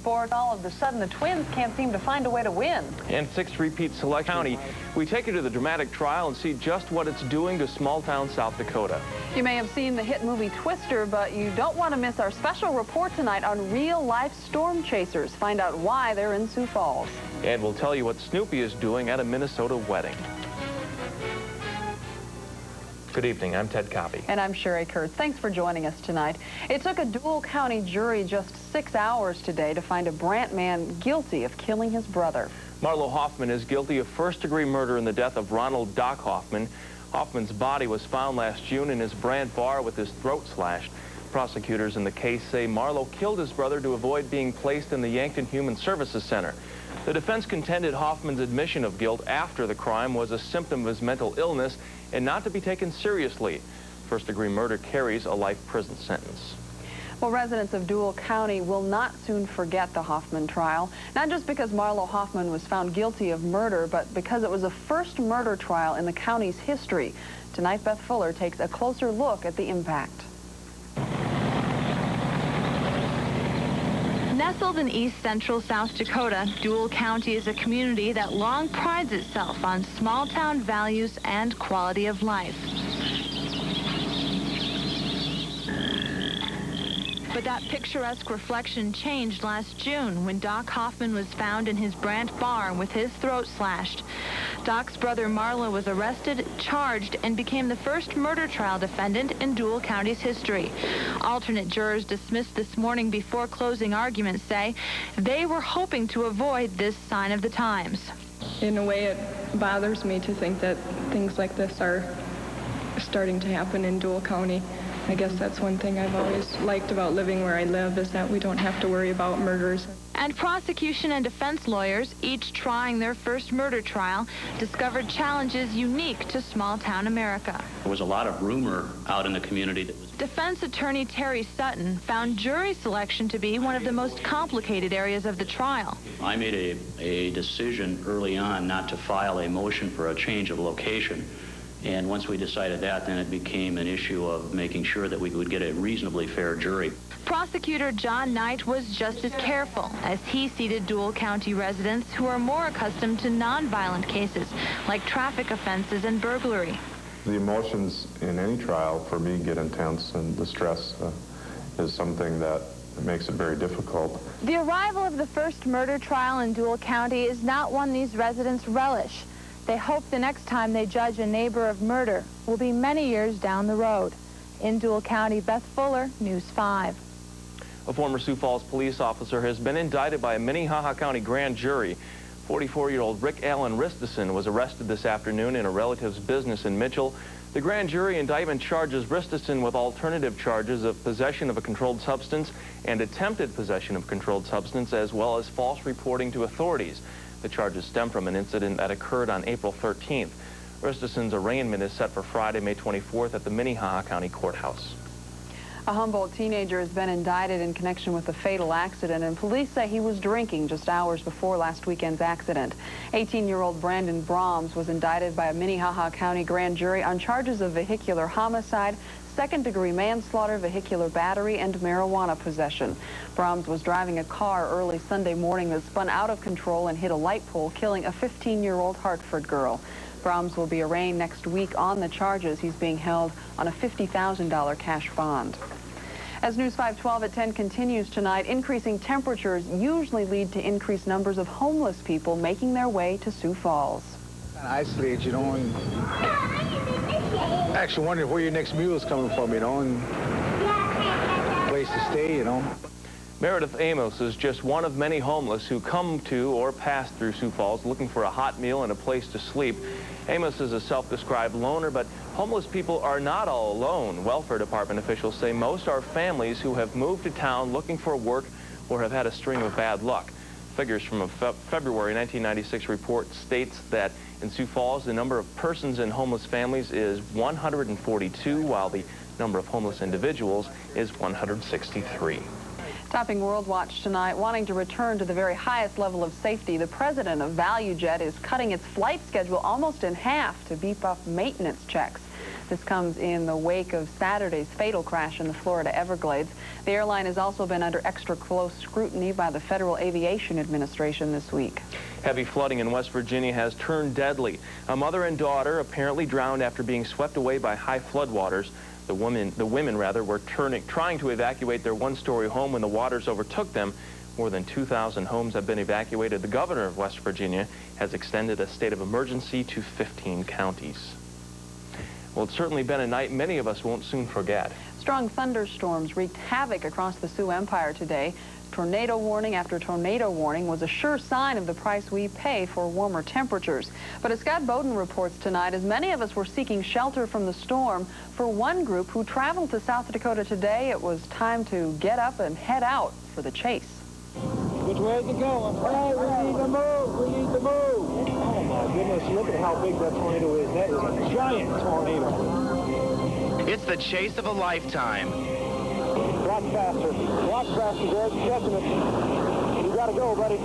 sports. All of a sudden, the Twins can't seem to find a way to win. And 6th repeat Select County. We take you to the dramatic trial and see just what it's doing to small-town South Dakota. You may have seen the hit movie Twister, but you don't want to miss our special report tonight on real-life storm chasers. Find out why they're in Sioux Falls. And we'll tell you what Snoopy is doing at a Minnesota wedding. Good evening, I'm Ted Koppy. And I'm Sherry Kurtz. Thanks for joining us tonight. It took a Dual County jury just 6 hours today to find a Brant man guilty of killing his brother. Marlo Hoffman is guilty of first-degree murder in the death of Ronald Doc Hoffman. Hoffman's body was found last June in his Brant bar with his throat slashed. Prosecutors in the case say Marlo killed his brother to avoid being placed in the Yankton Human Services Center. The defense contended Hoffman's admission of guilt after the crime was a symptom of his mental illness and not to be taken seriously. First-degree murder carries a life prison sentence. Well, residents of Dual County will not soon forget the Hoffman trial, not just because Marlo Hoffman was found guilty of murder, but because it was the first murder trial in the county's history. Tonight, Beth Fuller takes a closer look at the impact. Nestled in east-central South Dakota, Dual County is a community that long prides itself on small-town values and quality of life. But that picturesque reflection changed last June when Doc Hoffman was found in his Brant bar with his throat slashed. Doc's brother Marlo was arrested, charged, and became the first murder trial defendant in Dual County's history. Alternate jurors dismissed this morning before closing arguments say they were hoping to avoid this sign of the times. In a way, it bothers me to think that things like this are starting to happen in Dual County. I guess that's one thing I've always liked about living where I live, is that we don't have to worry about murders. And prosecution and defense lawyers, each trying their first murder trial, discovered challenges unique to small-town America. There was a lot of rumor out in the community that was... Defense attorney Terry Sutton found jury selection to be one of the most complicated areas of the trial. I made a decision early on not to file a motion for a change of location. And once we decided that, then it became an issue of making sure that we would get a reasonably fair jury. Prosecutor John Knight was just as careful as he seated Dual County residents who are more accustomed to nonviolent cases like traffic offenses and burglary. The emotions in any trial for me get intense, and the stress is something that makes it very difficult. The arrival of the first murder trial in Dual County is not one these residents relish. They hope the next time they judge a neighbor of murder will be many years down the road. In Dual County, Beth Fuller, News 5. A former Sioux Falls police officer has been indicted by a Minnehaha County grand jury. 44-year-old Rick Allen Ristison was arrested this afternoon in a relative's business in Mitchell. The grand jury indictment charges Ristison with alternative charges of possession of a controlled substance and attempted possession of a controlled substance, as well as false reporting to authorities. The charges stem from an incident that occurred on April 13th. Ristison's arraignment is set for Friday, May 24th at the Minnehaha County Courthouse. A Humboldt teenager has been indicted in connection with the fatal accident, and police say he was drinking just hours before last weekend's accident. 18-year-old Brandon Brahms was indicted by a Minnehaha County grand jury on charges of vehicular homicide, second-degree manslaughter, vehicular battery, and marijuana possession. Brahms was driving a car early Sunday morning that spun out of control and hit a light pole, killing a 15-year-old Hartford girl. Brahms will be arraigned next week on the charges. He's being held on a $50,000 cash bond. As News 512 at 10 continues tonight, increasing temperatures usually lead to increased numbers of homeless people making their way to Sioux Falls. Isolated, you know, and actually wondering where your next meal is coming from, you know, and place to stay, you know. Meredith Amos is just one of many homeless who come to or pass through Sioux Falls looking for a hot meal and a place to sleep. Amos is a self-described loner, but homeless people are not all alone. Welfare Department officials say most are families who have moved to town looking for work or have had a string of bad luck. Figures from a February 1996 report states that in Sioux Falls, the number of persons in homeless families is 142, while the number of homeless individuals is 163. Topping World Watch tonight, wanting to return to the very highest level of safety, the president of ValueJet is cutting its flight schedule almost in half to beef up maintenance checks. This comes in the wake of Saturday's fatal crash in the Florida Everglades. The airline has also been under extra close scrutiny by the Federal Aviation Administration this week. Heavy flooding in West Virginia has turned deadly. A mother and daughter apparently drowned after being swept away by high floodwaters. The women were trying to evacuate their one-story home when the waters overtook them. More than 2,000 homes have been evacuated. The governor of West Virginia has extended a state of emergency to 15 counties. Well, it's certainly been a night many of us won't soon forget. Strong thunderstorms wreaked havoc across the Sioux Empire today. Tornado warning after tornado warning was a sure sign of the price we pay for warmer temperatures. But as Scott Bowden reports tonight, as many of us were seeking shelter from the storm, for one group who traveled to South Dakota today, it was time to get up and head out for the chase. Which way is it going? Hey, we need to move. We need to move. Oh, my goodness. Look at how big that tornado is. That is a giant tornado. It's the chase of a lifetime. Watch faster. Watch faster, Greg. Catching it. You got to go, buddy.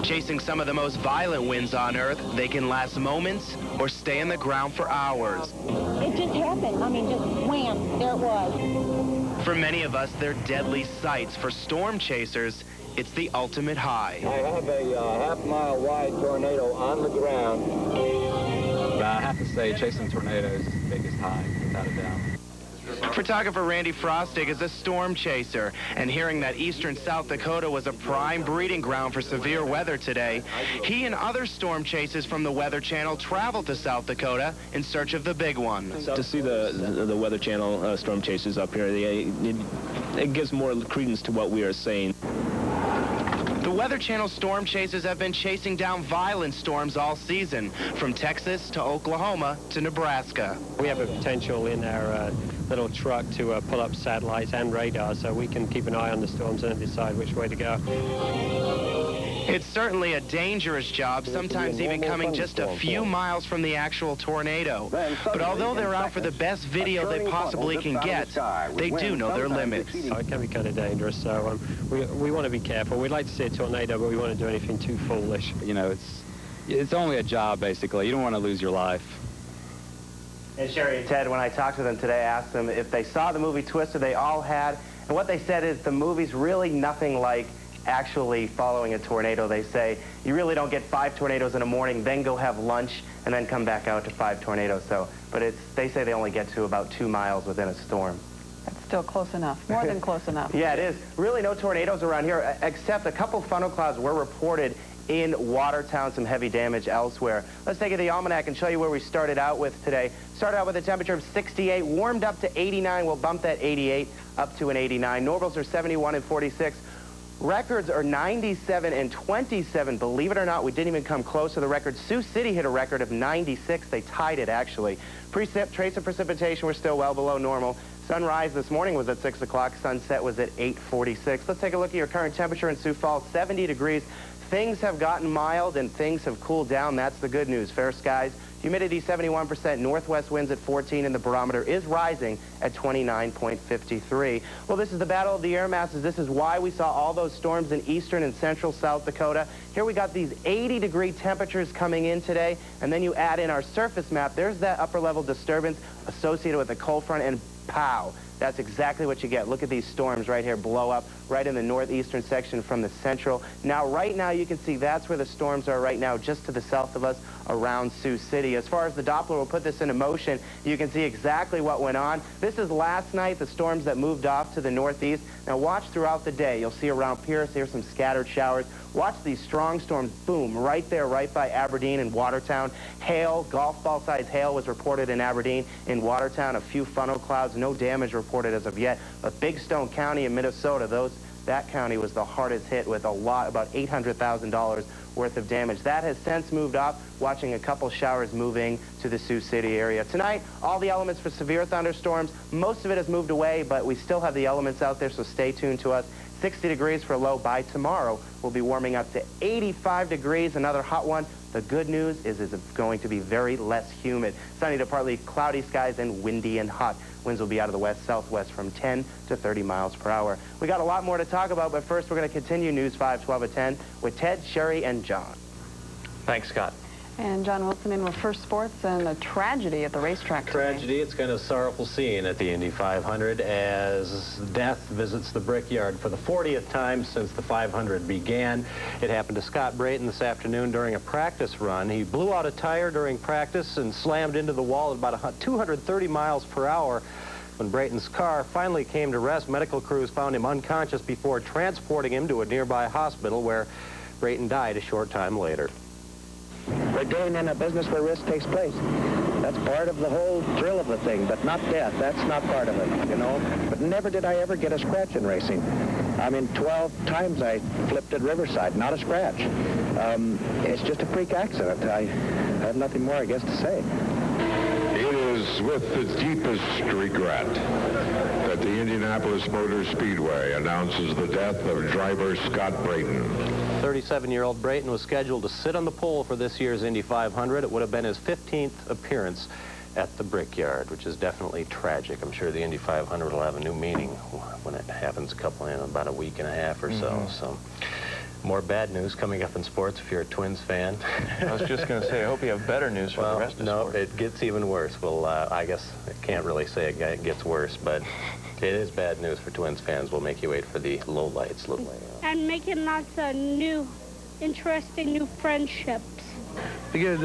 Chasing some of the most violent winds on Earth, they can last moments or stay in the ground for hours. It just happened. I mean, just wham, there it was. For many of us, they're deadly sights. For storm chasers, it's the ultimate high. I have a half-mile wide tornado on the ground. But I have to say, chasing tornadoes is the biggest high, without a doubt. Photographer Randy Frostig is a storm chaser, and hearing that eastern South Dakota was a prime breeding ground for severe weather today, he and other storm chasers from the Weather Channel traveled to South Dakota in search of the big one. To see the Weather Channel storm chasers up here, it gives more credence to what we are saying. The Weather Channel storm chasers have been chasing down violent storms all season, from Texas to Oklahoma to Nebraska. We have a potential in our little truck to pull up satellites and radar so we can keep an eye on the storms and decide which way to go. It's certainly a dangerous job, sometimes even coming just a few miles from the actual tornado. But although they're out for the best video they possibly can get, they do know their limits. It can be kind of dangerous, so we want to be careful. We'd like to see a tornado, but we want to do anything too foolish. You know, it's only a job, basically. You don't want to lose your life. And Sherry and Ted, when I talked to them today, I asked them if they saw the movie Twister. They all had. And what they said is the movie's really nothing like actually following a tornado. They say you really don't get 5 tornadoes in a morning, then go have lunch, and then come back out to 5 tornadoes. But they say they only get to about 2 miles within a storm. That's still close enough, more than close enough. Yeah, it is. Really no tornadoes around here, except a couple funnel clouds were reported in Watertown, some heavy damage elsewhere. Let's take the almanac and show you where we started out with today. Started out with a temperature of 68, warmed up to 89. We'll bump that 88 up to an 89. Normals are 71 and 46. Records are 97 and 27. Believe it or not, we didn't even come close to the record. Sioux City hit a record of 96. They tied it, actually. Trace of precipitation, we're still well below normal. Sunrise this morning was at 6 o'clock. Sunset was at 8:46. Let's take a look at your current temperature in Sioux Falls, 70 degrees. Things have gotten mild and things have cooled down. That's the good news. Fair skies. Humidity 71%, northwest winds at 14, and the barometer is rising at 29.53. Well, this is the battle of the air masses. This is why we saw all those storms in eastern and central South Dakota. Here we got these 80-degree temperatures coming in today, and then you add in our surface map. There's that upper-level disturbance associated with the cold front, and pow. That's exactly what you get. Look at these storms right here blow up right in the northeastern section from the central. Now, right now, you can see that's where the storms are right now, just to the south of us around Sioux City. As far as the Doppler will put this into motion, you can see exactly what went on. This is last night, the storms that moved off to the northeast. Now, watch throughout the day. You'll see around Pierce, here's some scattered showers. Watch these strong storms, boom, right there, right by Aberdeen and Watertown. Hail, golf ball size hail was reported in Aberdeen. In Watertown, a few funnel clouds, no damage reported as of yet. But Big Stone County in Minnesota, that county was the hardest hit with about $800,000 worth of damage. That has since moved off, watching a couple showers moving to the Sioux City area. Tonight, all the elements for severe thunderstorms. Most of it has moved away, but we still have the elements out there, so stay tuned to us. 60 degrees for a low by tomorrow. We'll be warming up to 85 degrees, another hot one. The good news is it's going to be very less humid. Sunny to partly cloudy skies and windy and hot. Winds will be out of the west-southwest from 10 to 30 miles per hour. We got a lot more to talk about, but first we're going to continue News 5 12 at 10 with Ted, Sherry, and John. Thanks, Scott. And John Wilson in with First Sports, and a tragedy at the racetrack today. Tragedy. It's kind of a sorrowful scene at the Indy 500 as death visits the Brickyard for the 40th time since the 500 began. It happened to Scott Brayton this afternoon during a practice run. He blew out a tire during practice and slammed into the wall at about 230 miles per hour. When Brayton's car finally came to rest, medical crews found him unconscious before transporting him to a nearby hospital where Brayton died a short time later. We're doing in a business where risk takes place. That's part of the whole thrill of the thing, but not death. That's not part of it, you know. But never did I ever get a scratch in racing. I mean, 12 times I flipped at Riverside, not a scratch. It's just a freak accident. I have nothing more, I guess, to say. It is with the deepest regret that the Indianapolis Motor Speedway announces the death of driver Scott Brayton. 37-year-old Brayton was scheduled to sit on the pole for this year's Indy 500. It would have been his 15th appearance at the Brickyard, which is definitely tragic. I'm sure the Indy 500 will have a new meaning when it happens in about a week and a half or so. So, more bad news coming up in sports if you're a Twins fan. I was just going to say, I hope you have better news for the rest of sports. No, it gets even worse. Well, I guess I can't really say it gets worse, but it is bad news for Twins fans. We'll make you wait for the lowlights a little later. And making lots of new, interesting new friendships. To get